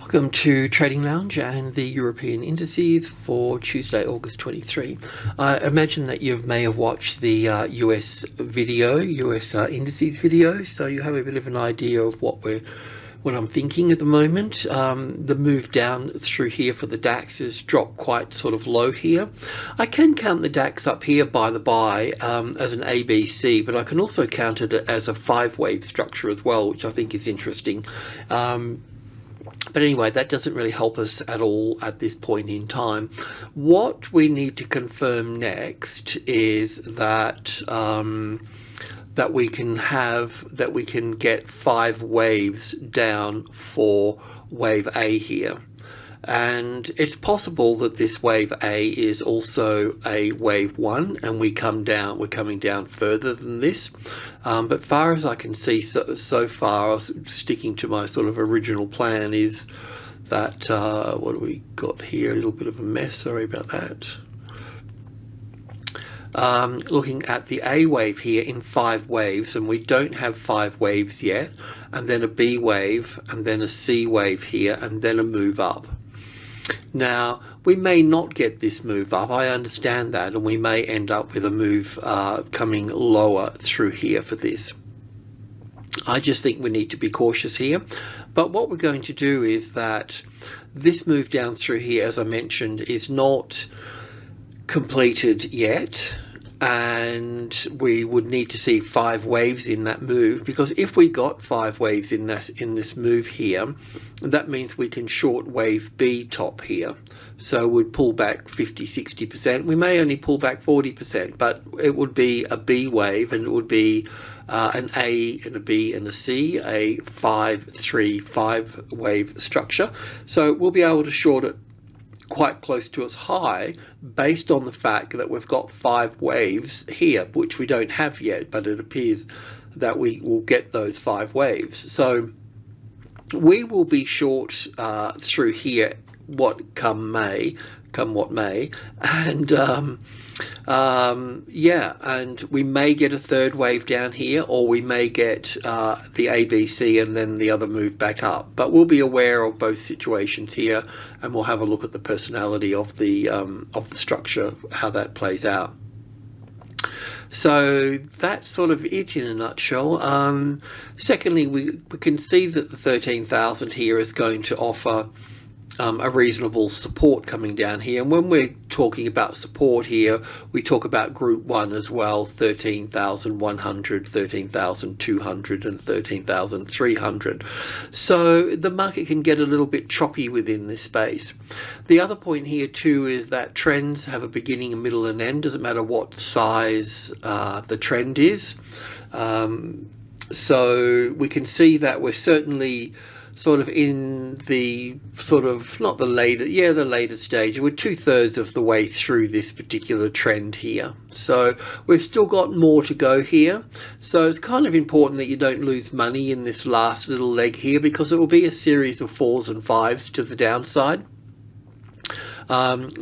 Welcome to Trading Lounge and the European indices for Tuesday, August 23. I imagine that you may have watched the US video, US indices video, so you have a bit of an idea of what I'm thinking at the moment. The move down through here for the DAX has dropped quite sort of low here. I can count the DAX up here by the by as an ABC, but I can also count it as a 5-wave structure as well, which I think is interesting. But anyway, that doesn't really help us at all at this point in time. What we need to confirm next is that that we can get 5 waves down for wave A here. And it's possible that this wave A is also a wave 1 and we're coming down further than this. But far as I can see so far, sticking to my sort of original plan, is that, what do we got here? A little bit of a mess, sorry about that. Looking at the A wave here in 5 waves, and we don't have 5 waves yet, and then a B wave, and then a C wave here, and then a move up. Now, we may not get this move up, I understand that, and we may end up with a move coming lower through here for this. I just think we need to be cautious here. But what we're going to do is that this move down through here, as I mentioned, is not completed yet, and we would need to see 5 waves in that move, because if we got 5 waves in this move here, that means we can short wave B top here. So we'd pull back 50-60%. We may only pull back 40%, but it would be a B wave, and it would be an A and a B and a C, a 5-3-5 wave structure. So we'll be able to short it quite close to its high based on the fact that we've got 5 waves here, which we don't have yet, but it appears that we will get those 5 waves. So we will be short through here, what what may, and yeah, and we may get a 3rd wave down here, or we may get the ABC and then the other move back up. But we'll be aware of both situations here, and we'll have a look at the personality of the structure, how that plays out. So that's sort of it in a nutshell. Secondly, we can see that the 13,000 here is going to offer a reasonable support coming down here. And when we're talking about support here, we talk about group 1 as well, 13,100, 13,200 and 13,300. So the market can get a little bit choppy within this space. The other point here too is that trends have a beginning, a middle and end. Doesn't matter what size the trend is. So we can see that we're certainly sort of in the sort of, not the later, yeah, the later stage. We're 2/3 of the way through this particular trend here. So we've still got more to go here. So it's kind of important that you don't lose money in this last little leg here, because it will be a series of 4s and 5s to the downside.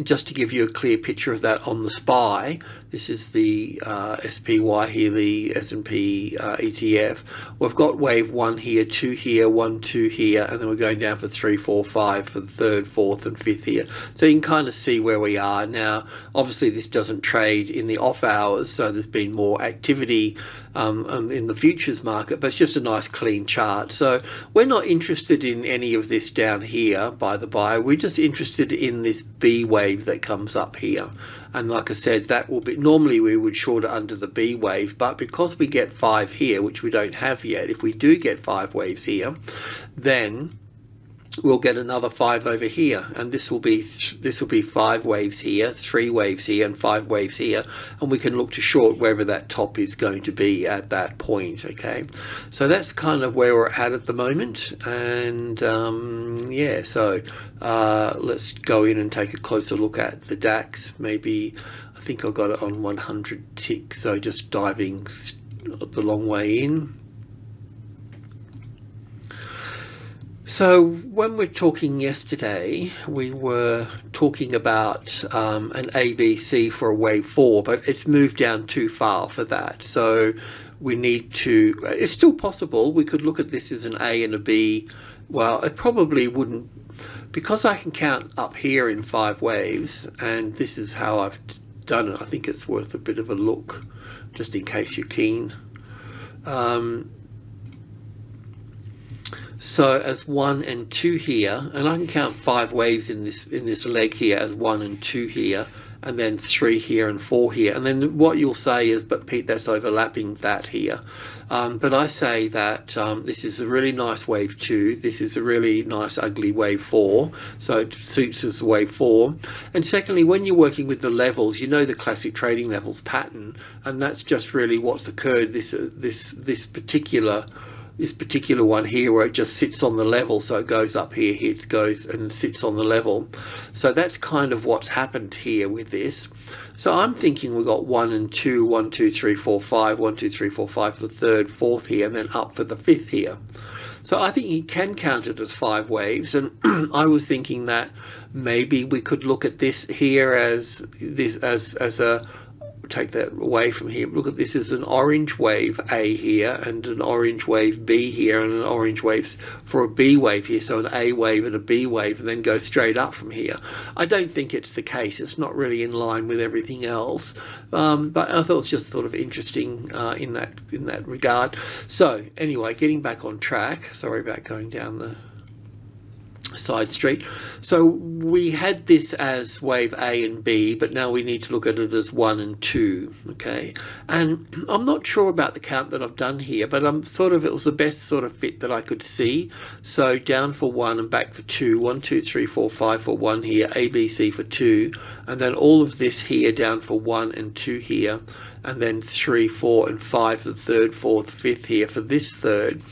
Just to give you a clear picture of that on the SPY, this is the SPY here, the S&P ETF. We've got wave 1 here, 2 here, 1, 2 here, and then we're going down for 3, 4, 5 for the 3rd, 4th and 5th here. So you can kind of see where we are. Now, obviously this doesn't trade in the off hours, so there's been more activity in the futures market, but it's just a nice clean chart. So we're not interested in any of this down here, by the by. We're just interested in this B wave that comes up here. And like I said, that will be, normally we would short it under the B wave, but because we get 5 here, which we don't have yet, if we do get 5 waves here, then we'll get another 5 over here, and this will be 5 waves here, 3 waves here, and 5 waves here, and we can look to short wherever that top is going to be at that point. Okay, so that's kind of where we're at the moment, and yeah, so let's go in and take a closer look at the DAX. Maybe, I think I got it on 100 ticks, so just diving the long way in. So when we're talking yesterday, we were talking about an ABC for a wave 4, but it's moved down too far for that. So we need to, it's still possible, we could look at this as an A and a B Well, it probably wouldn't, because I can count up here in 5 waves, and this is how I've done it. I think it's worth a bit of a look, just in case you're keen. So as 1 and 2 here, and I can count 5 waves in this leg here as 1 and 2 here, and then 3 here and 4 here. And then what you'll say is, but Pete, that's overlapping that here. But I say that this is a really nice wave 2, this is a really nice ugly wave 4, so it suits as wave 4. And secondly, when you're working with the levels, you know the classic trading levels pattern, and that's just really what's occurred. This particular one here, where it just sits on the level, so it goes up here, hits, goes and sits on the level. So that's kind of what's happened here with this. So I'm thinking we've got 1 and 2, 1, 2, 3, 4, 5, 1, 2, 3, 4, 5 for the third, fourth here, and then up for the fifth here. So I think you can count it as 5 waves, and I was thinking that maybe we could look at this here as a, take that away from here, look at this as an orange wave A here, and an orange wave B here, and an orange wave for a B wave here, so an A wave and a B wave, and then go straight up from here. I don't think it's the case. It's not really in line with everything else, but I thought it was just sort of interesting in that regard. So anyway, getting back on track, sorry about going down the side street. So we had this as wave A and B, but now we need to look at it as 1 and 2. Okay, and I'm not sure about the count that I've done here, but I'm sort of, it was the best sort of fit that I could see. So down for 1 and back for 2, 1, 2, 3, 4, 5 for 1 here, A, B, C for 2, and then all of this here down for 1 and 2 here, and then 3, 4 and 5 for the third, fourth, fifth here for this third.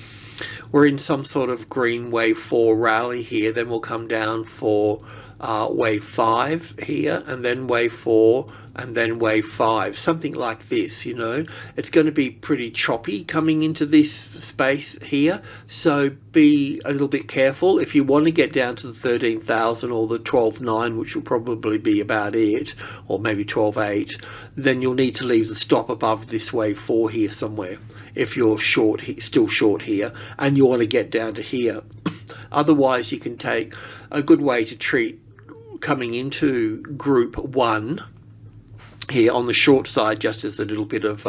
We're in some sort of green wave 4 rally here, then we'll come down for wave 5 here, and then wave 4, and then wave 5, something like this. You know, it's going to be pretty choppy coming into this space here, so be a little bit careful. If you want to get down to the 13,000 or the 12.9, which will probably be about it, or maybe 12.8, then you'll need to leave the stop above this wave 4 here somewhere, if you're short, still short here, and you want to get down to here. Otherwise, you can take a good way to treat coming into group 1 here on the short side, just as a little bit of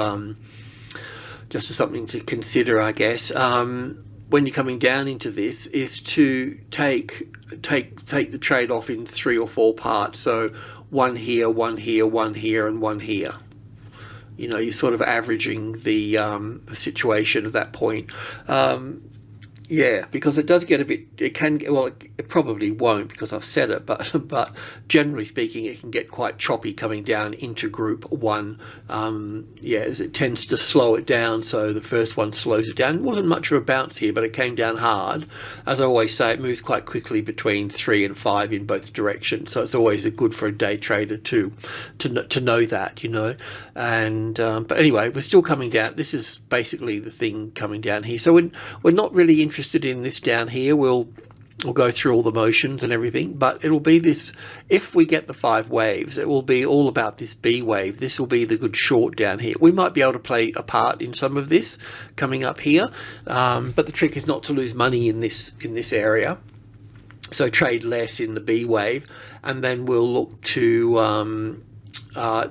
just as something to consider, I guess, when you're coming down into this, is to take the trade off in 3 or 4 parts. So 1 here, 1 here, 1 here, and 1 here. You know, you're sort of averaging the situation at that point. Yeah, because it does get a bit, it can, well, it probably won't because I've said it, but generally speaking, it can get quite choppy coming down into group 1. Yeah, as it tends to slow it down, so the first one slows it down. It wasn't much of a bounce here, but it came down hard. As I always say, it moves quite quickly between 3 and 5 in both directions, so it's always good for a day trader to know that, you know. And but anyway, we're still coming down. This is basically the thing coming down here. So we're not really interested in this down here. We'll go through all the motions and everything, but it'll be this, if we get the 5 waves, it will be all about this B wave. This will be the good short down here. We might be able to play a part in some of this coming up here, but the trick is not to lose money in this area. So trade less in the B wave, and then we'll look to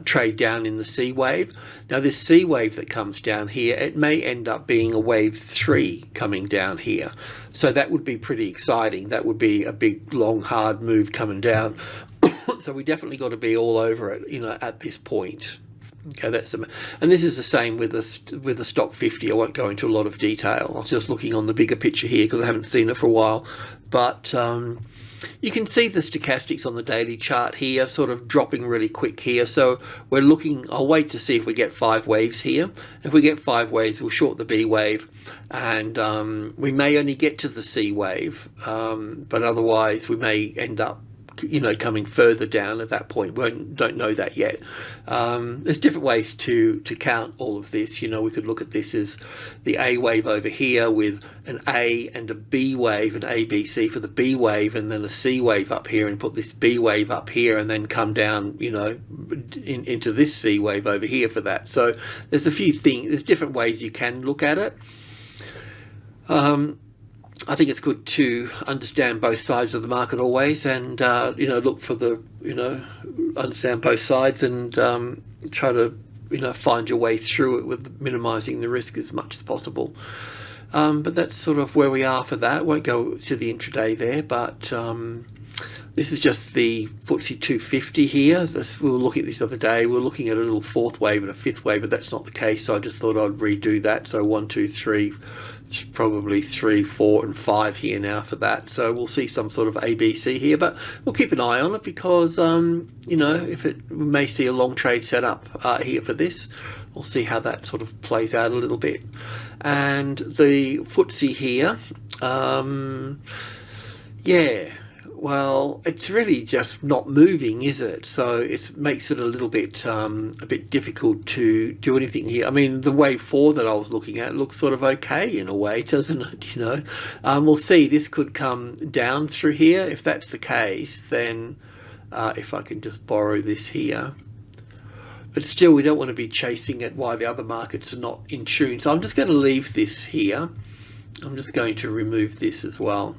trade down in the C wave. Now this C wave that comes down here, it may end up being a wave 3 coming down here, so that would be pretty exciting. That would be a big long hard move coming down. So we definitely got to be all over it, you know, at this point. Okay, and this is the same with the stock 50. I won't go into a lot of detail. I was just looking on the bigger picture here because I haven't seen it for a while, but you can see the stochastics on the daily chart here sort of dropping really quick here. So we're looking, I'll wait to see if we get 5 waves here. If we get 5 waves, we'll short the B wave, and we may only get to the C wave, but otherwise we may end up, you know, coming further down at that point. We don't know that yet. There's different ways to count all of this. You know, we could look at this as the A wave over here with an A and a B wave, an A, B, C for the B wave, and then a C wave up here, and put this B wave up here, and then come down, you know, into this C wave over here for that. So there's a few things, there's different ways you can look at it. I think it's good to understand both sides of the market always, and look for the understand both sides, and try to find your way through it with minimising the risk as much as possible. But that's sort of where we are for that. Won't go to the intraday there, but this is just the FTSE 250 here. We were looking at this the other day. We were looking at a little fourth wave and a fifth wave, but that's not the case. So I just thought I'd redo that. So 1, 2, 3, probably 3, 4, and 5 here now for that. So we'll see some sort of ABC here, but we'll keep an eye on it because, if we may see a long trade set up here for this. We'll see how that sort of plays out a little bit. And the FTSE here, well, it's really just not moving, is it? So it makes it a little bit difficult to do anything here. I mean, the wave 4 that I was looking at looks sort of okay in a way, doesn't it? We'll see. This could come down through here. If that's the case, then if I can just borrow this here. But still, we don't want to be chasing it while the other markets are not in tune. So I'm just going to leave this here. I'm just going to remove this as well.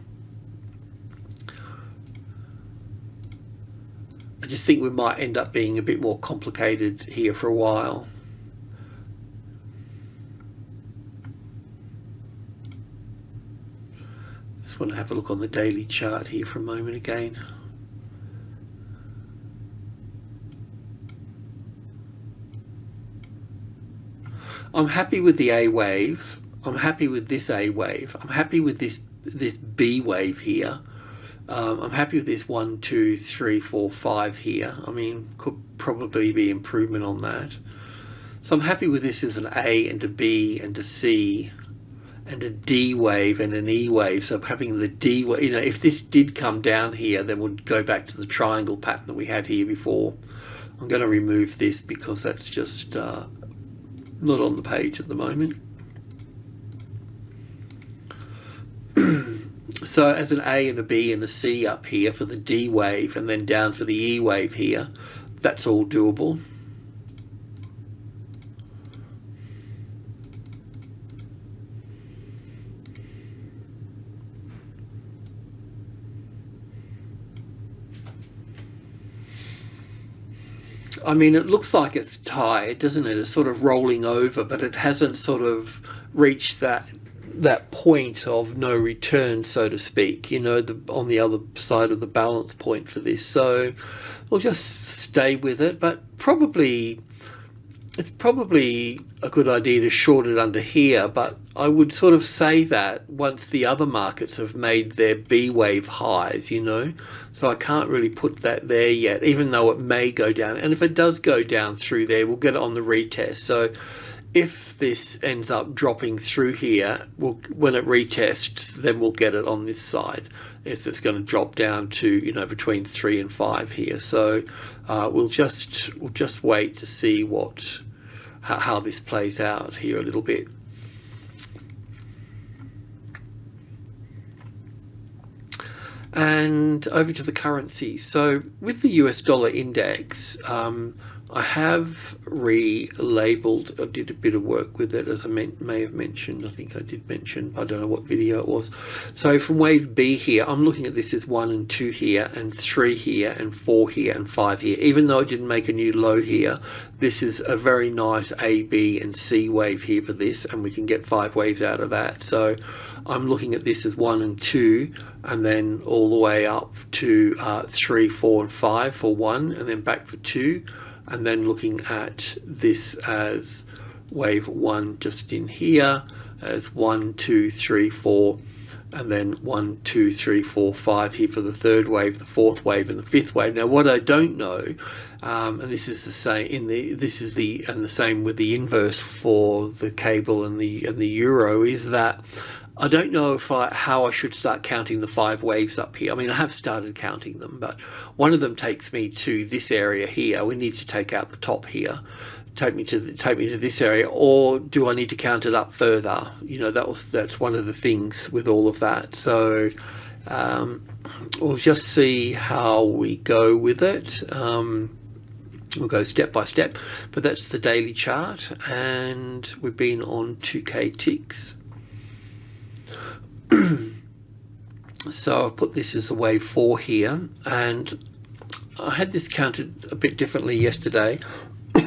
I just think we might end up being a bit more complicated here for a while. Just want to have a look on the daily chart here for a moment again. I'm happy with the A wave. I'm happy with this A wave. I'm happy with this B wave here. I'm happy with this 1, 2, 3, 4, 5 here. I mean, could probably be improvement on that. So I'm happy with this as an A and a B and a C and a D wave and an E wave. So having the D wave, if this did come down here, then we'll go back to the triangle pattern that we had here before. I'm going to remove this because that's just not on the page at the moment. So as an A and a B and a C up here for the D wave, and then down for the E wave here, that's all doable. I mean, it looks like it's tired, doesn't it? It's sort of rolling over, but it hasn't sort of reached that point of no return, so to speak, on the other side of the balance point for this. So we'll just stay with it, but it's probably a good idea to short it under here, but I would sort of say that once the other markets have made their B wave highs, so I can't really put that there yet, even though it may go down. And if it does go down through there, we'll get it on the retest. So if this ends up dropping through here, when it retests, then we'll get it on this side. If it's going to drop down to between 3 and 5 here, so we'll just wait to see how this plays out here a little bit. And over to the currency. So with the US dollar index, I have relabeled, I did a bit of work with it, as I may have mentioned. I think I did mention, I don't know what video it was. So from wave B here, I'm looking at this as 1 and 2 here, and 3 here, and 4 here, and 5 here. Even though I didn't make a new low here, this is a very nice A, B, and C wave here for this, and we can get 5 waves out of that. So I'm looking at this as 1 and 2, and then all the way up to 3, 4, and 5 for 1, and then back for 2. And then looking at this as wave 1 just in here, as 1, 2, 3, 4, and then 1, 2, 3, 4, 5 here for the third wave, the fourth wave, and the fifth wave. Now, what I don't know, and this is the same the same with the inverse for the cable and the euro, is that I don't know how I should start counting the 5 waves up here. I mean, I have started counting them, but one of them takes me to this area here. We need to take out the top here, take me to this area, or do I need to count it up further? That's one of the things with all of that. So we'll just see how we go with it. We'll go step by step, but that's the daily chart, and we've been on 2K ticks. So I've put this as a wave 4 here, and I had this counted a bit differently yesterday,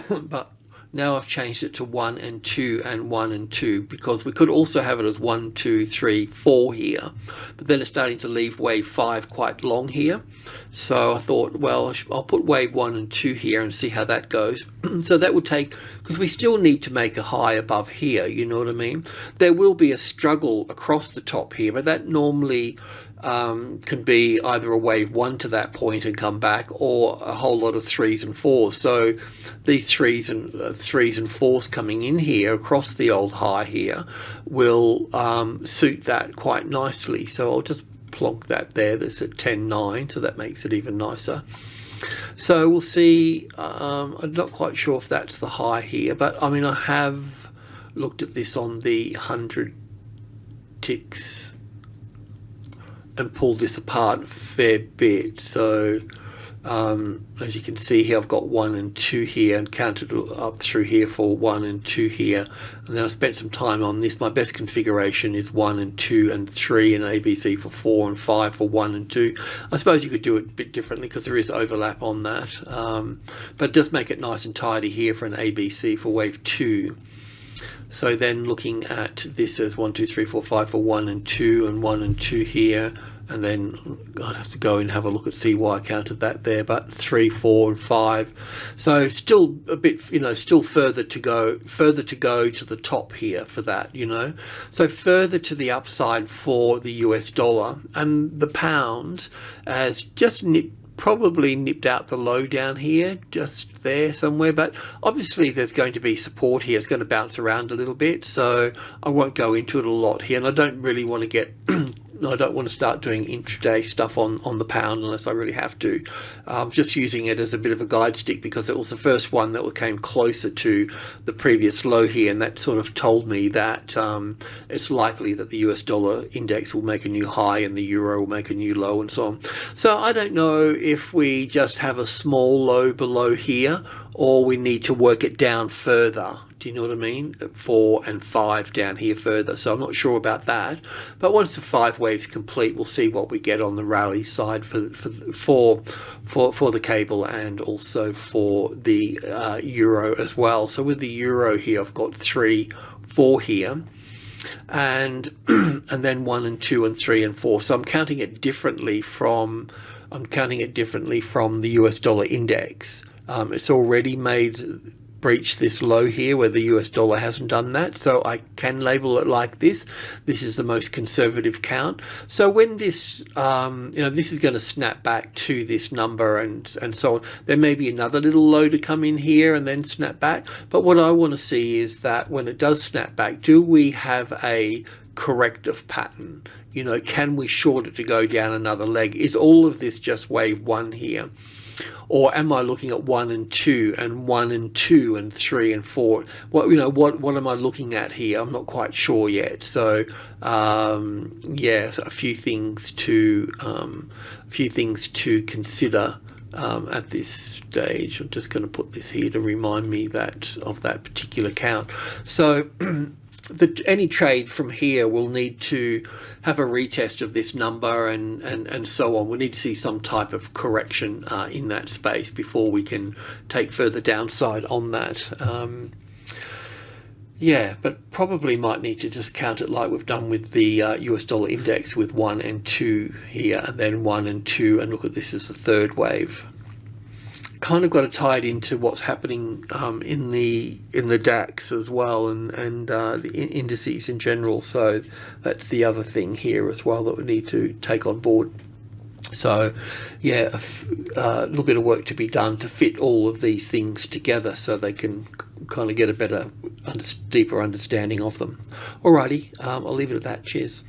but now I've changed it to 1 and 2 and 1 and 2, because we could also have it as 1, 2, 3, 4 here, but then it's starting to leave wave 5 quite long here. So I thought, well, I'll put wave 1 and 2 here and see how that goes. So that would take, because we still need to make a high above here, you know what I mean? There will be a struggle across the top here, but that normally can be either a wave 1 to that point and come back, or a whole lot of 3s and 4s. So these 3s and 4s coming in here across the old high here will suit that quite nicely. So I'll just plonk that there. That's at 10.9, so that makes it even nicer. So we'll see. I'm not quite sure if that's the high here, but I mean, I have looked at this on the 100 ticks and pulled this apart a fair bit. So as you can see here, I've got 1 and 2 here, and counted up through here for 1 and 2 here, and then I spent some time on this. My best configuration is 1 and 2 and 3, and ABC for 4 and 5 for 1 and 2. I suppose you could do it a bit differently because there is overlap on that, but just make it nice and tidy here for an ABC for wave 2. So then looking at this as 1, 2, 3, 4, 5 for 1 and 2, and 1 and 2 here, and then I'd have to go and have a look at see why I counted that there, but 3, 4 and 5. So still a bit, you know, still further to go to the top here for that, you know. So further to the upside for the US dollar, and the pound as just probably nipped out the low down here, just there somewhere, but obviously there's going to be support here. It's going to bounce around a little bit, so I won't go into it a lot here, and I don't really want to get I don't want to start doing intraday stuff on the pound unless I really have to. Just using it as a bit of a guide stick, because it was the first one that came closer to the previous low here, and that sort of told me that it's likely that the US dollar index will make a new high and the euro will make a new low, and so on. So I don't know if we just have a small low below here, or we need to work it down further. Do you know what I mean? 4 and 5 down here further. So I'm not sure about that. But once the 5 waves complete, we'll see what we get on the rally side for the cable, and also for the euro as well. So with the euro here, I've got 3, 4 here, and and then 1 and 2 and 3 and 4. So I'm counting it differently from the US dollar index. It's already breach this low here where the US dollar hasn't done that, so I can label it like this. This is the most conservative count. So when this this is going to snap back to this number and so on, there may be another little low to come in here and then snap back, but what I want to see is that when it does snap back, do we have a corrective pattern? You know, can we short it to go down another leg? Is all of this just wave 1 here? Or am I looking at 1 and 2 and 1 and 2 and 3 and 4? What am I looking at here? I'm not quite sure yet. So yeah, a few things to consider at this stage. I'm just going to put this here to remind me of that particular count. So any trade from here will need to have a retest of this number and so on. We need to see some type of correction in that space before we can take further downside on that. Yeah, but probably might need to just count it like we've done with the US dollar index, with 1 and 2 here, and then 1 and 2, and look at this as the third wave. Kind of got to tie it into what's happening in the DAX as well, and the indices in general. So that's the other thing here as well that we need to take on board. So yeah, a little bit of work to be done to fit all of these things together so they can kind of get a better, deeper understanding of them. Alrighty, I'll leave it at that. Cheers.